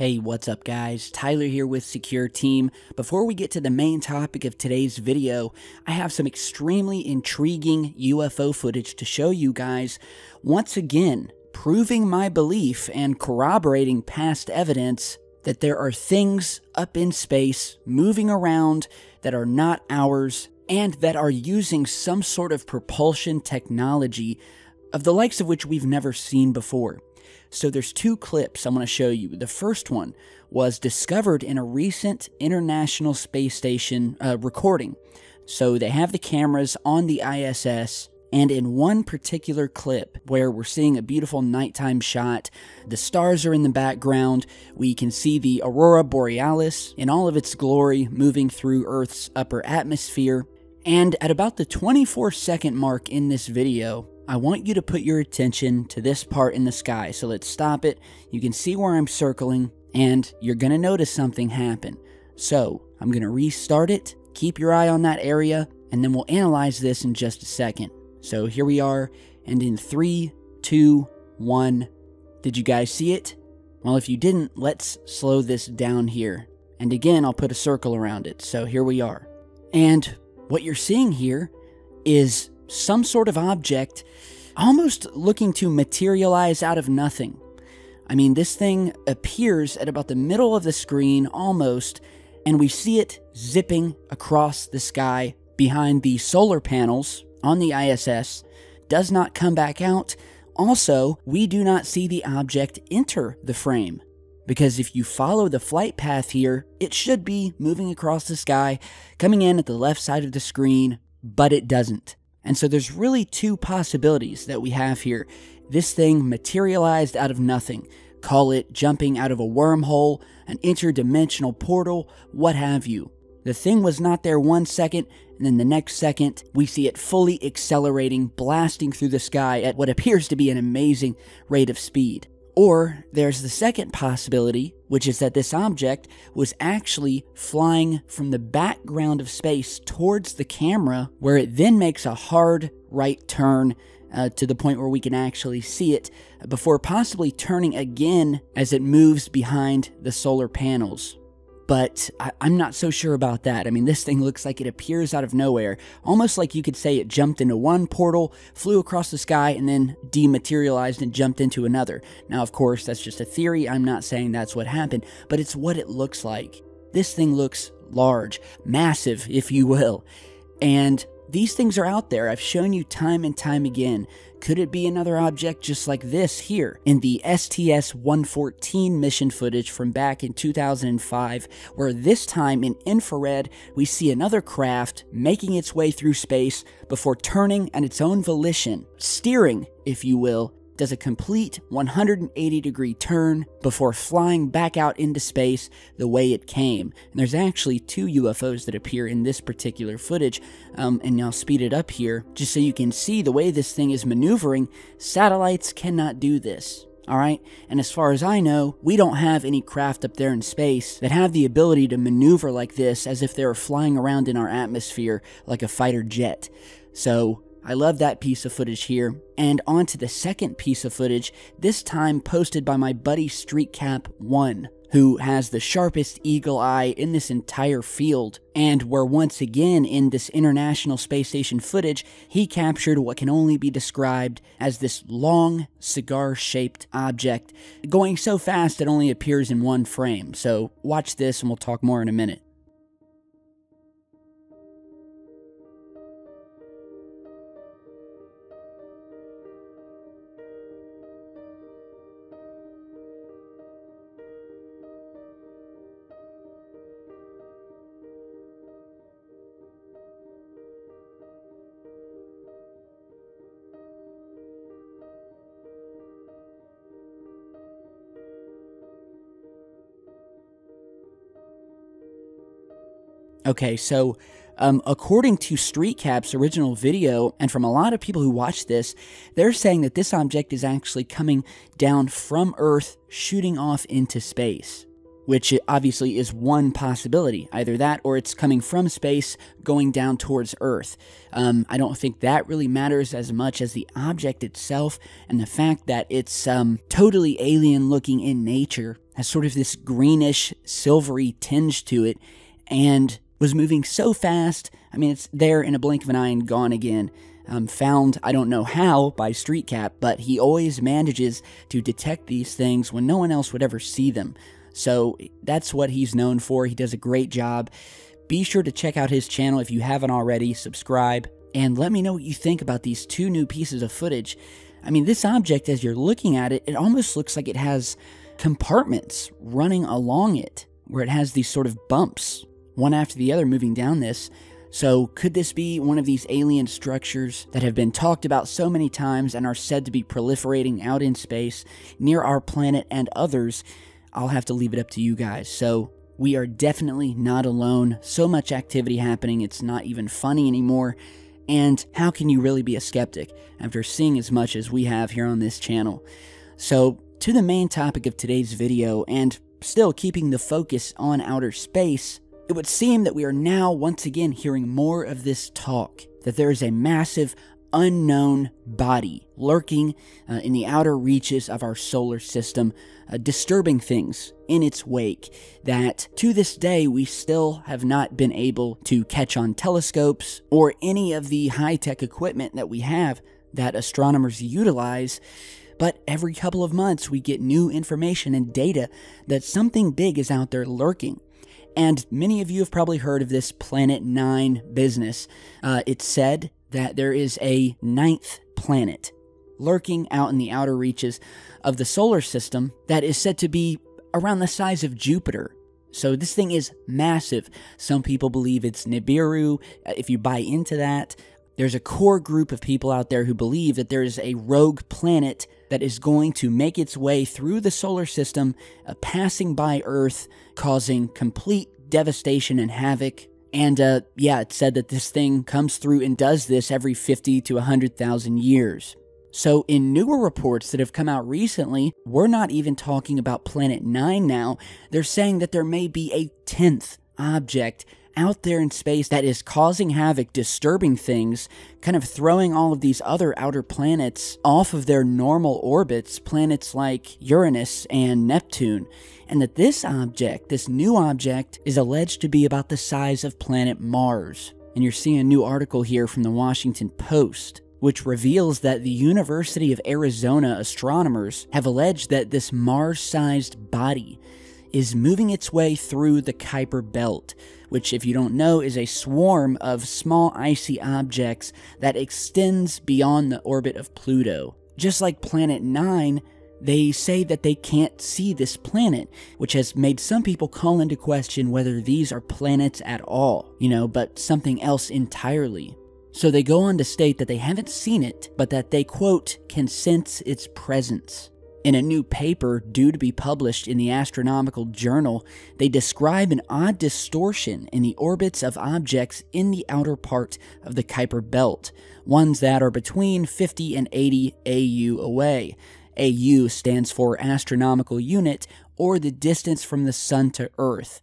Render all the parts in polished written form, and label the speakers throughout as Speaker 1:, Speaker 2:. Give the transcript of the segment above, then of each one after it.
Speaker 1: Hey, what's up guys? Tyler here with Secureteam. Before we get to the main topic of today's video, I have some extremely intriguing UFO footage to show you guys, once again, proving my belief and corroborating past evidence that there are things up in space moving around that are not ours and that are using some sort of propulsion technology of the likes of which we've never seen before. So there's two clips I want to show you. The first one was discovered in a recent International Space Station recording. So they have the cameras on the ISS, and in one particular clip where we're seeing a beautiful nighttime shot, the stars are in the background, we can see the aurora borealis in all of its glory moving through Earth's upper atmosphere. And at about the 24-second mark in this video, I want you to put your attention to this part in the sky. So let's stop it. You can see where I'm circling, and you're going to notice something happen. So I'm going to restart it. Keep your eye on that area, and then we'll analyze this in just a second. So here we are, and in 3, 2, 1. Did you guys see it? Well, if you didn't, let's slow this down here. And again, I'll put a circle around it. So here we are. And what you're seeing here is some sort of object almost looking to materialize out of nothing. I mean, this thing appears at about the middle of the screen almost, and we see it zipping across the sky behind the solar panels on the ISS, does not come back out. Also, we do not see the object enter the frame, because if you follow the flight path here, it should be moving across the sky, coming in at the left side of the screen, but it doesn't. And so there's really two possibilities that we have here. This thing materialized out of nothing. Call it jumping out of a wormhole, an interdimensional portal, what have you. The thing was not there 1 second, and then the next second, we see it fully accelerating, blasting through the sky at what appears to be an amazing rate of speed. Or there's the second possibility, which is that this object was actually flying from the background of space towards the camera, where it then makes a hard right turn to the point where we can actually see it, before possibly turning again as it moves behind the solar panels. But I'm not so sure about that. I mean, this thing looks like it appears out of nowhere, almost like you could say it jumped into one portal, flew across the sky, and then dematerialized and jumped into another. Now, of course, that's just a theory. I'm not saying that's what happened, but it's what it looks like. This thing looks large, massive, if you will. And these things are out there. I've shown you time and time again. Could it be another object just like this here in the STS-114 mission footage from back in 2005, where this time in infrared we see another craft making its way through space before turning at its own volition, steering, if you will, does a complete 180-degree turn before flying back out into space the way it came. And there's actually two UFOs that appear in this particular footage, and I'll speed it up here just so you can see the way this thing is maneuvering. Satellites cannot do this. Alright, and as far as I know, we don't have any craft up there in space that have the ability to maneuver like this as if they were flying around in our atmosphere like a fighter jet. So I love that piece of footage here. And on to the second piece of footage, this time posted by my buddy StreetCap1, who has the sharpest eagle eye in this entire field, and where once again in this International Space Station footage, he captured what can only be described as this long, cigar-shaped object, going so fast it only appears in one frame. So watch this and we'll talk more in a minute. Okay, so according to StreetCap's original video, and from a lot of people who watched this, they're saying that this object is actually coming down from Earth, shooting off into space. which obviously is one possibility. Either that or it's coming from space going down towards Earth. I don't think that really matters as much as the object itself and the fact that it's totally alien looking in nature. has sort of this greenish, silvery tinge to it, and was moving so fast. I mean, it's there in a blink of an eye and gone again. Found, I don't know how, by StreetCap, but he always manages to detect these things when no one else would ever see them. So that's what he's known for. He does a great job. Be sure to check out his channel if you haven't already. Subscribe, and let me know what you think about these two new pieces of footage. I mean, this object, as you're looking at it, it almost looks like it has compartments running along it, where it has these sort of bumps, one after the other, moving down this. So could this be one of these alien structures that have been talked about so many times and are said to be proliferating out in space near our planet and others? I'll have to leave it up to you guys. So we are definitely not alone. So much activity happening, it's not even funny anymore. And how can you really be a skeptic after seeing as much as we have here on this channel? So to the main topic of today's video, and still keeping the focus on outer space, it would seem that we are now once again hearing more of this talk, that there is a massive unknown body lurking in the outer reaches of our solar system, disturbing things in its wake that to this day we still have not been able to catch on telescopes or any of the high-tech equipment that we have that astronomers utilize. But every couple of months we get new information and data that something big is out there lurking. And many of you have probably heard of this Planet 9 business. It's said that there is a 9th planet lurking out in the outer reaches of the solar system that is said to be around the size of Jupiter. So this thing is massive. Some people believe it's Nibiru. If you buy into that, there's a core group of people out there who believe that there is a rogue planet that is going to make its way through the solar system, passing by Earth, causing complete devastation and havoc. And yeah, it's said that this thing comes through and does this every 50 to 100,000 years. So in newer reports that have come out recently, we're not even talking about Planet 9 now. They're saying that there may be a 10th object out there in space that is causing havoc, disturbing things, kind of throwing all of these other outer planets off of their normal orbits, planets like Uranus and Neptune, and that this object, this new object, is alleged to be about the size of planet Mars. And you're seeing a new article here from the Washington Post, which reveals that the University of Arizona astronomers have alleged that this Mars-sized body is moving its way through the Kuiper Belt, which, if you don't know, is a swarm of small icy objects that extends beyond the orbit of Pluto. Just like Planet 9, they say that they can't see this planet, which has made some people call into question whether these are planets at all, but something else entirely. So they go on to state that they haven't seen it, but that they, quote, can sense its presence. In a new paper due to be published in the Astronomical Journal, they describe an odd distortion in the orbits of objects in the outer part of the Kuiper Belt, ones that are between 50 and 80 AU away. AU stands for Astronomical Unit, or the distance from the Sun to Earth.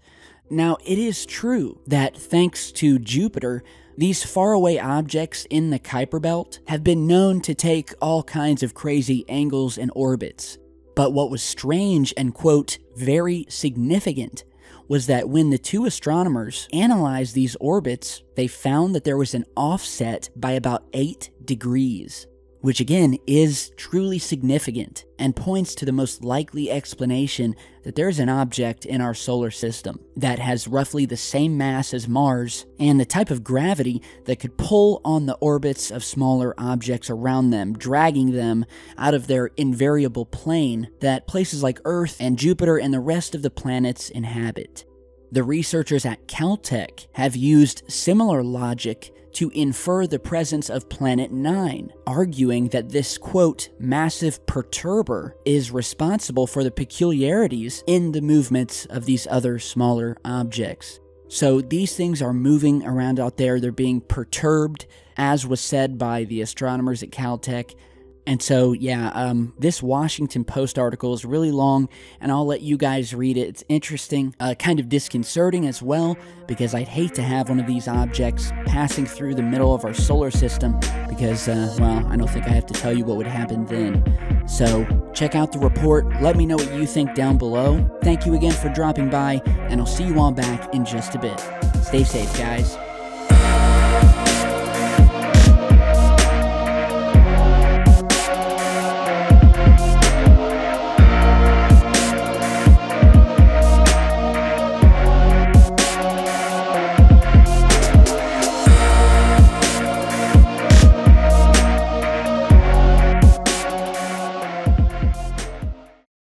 Speaker 1: Now, it is true that thanks to Jupiter, these faraway objects in the Kuiper Belt have been known to take all kinds of crazy angles and orbits. But what was strange and, quote, very significant was that when the two astronomers analyzed these orbits, they found that there was an offset by about 8 degrees. Which again is truly significant and points to the most likely explanation that there is an object in our solar system that has roughly the same mass as Mars and the type of gravity that could pull on the orbits of smaller objects around them, dragging them out of their invariable plane that places like Earth and Jupiter and the rest of the planets inhabit. The researchers at Caltech have used similar logic to infer the presence of Planet 9, arguing that this, quote, massive perturber is responsible for the peculiarities in the movements of these other smaller objects. So these things are moving around out there, they're being perturbed, as was said by the astronomers at Caltech. And so, yeah, this Washington Post article is really long, and I'll let you guys read it. It's interesting, kind of disconcerting as well, because I'd hate to have one of these objects passing through the middle of our solar system, because, well, I don't think I have to tell you what would happen then. So, check out the report. Let me know what you think down below. Thank you again for dropping by, and I'll see you all back in just a bit. Stay safe, guys.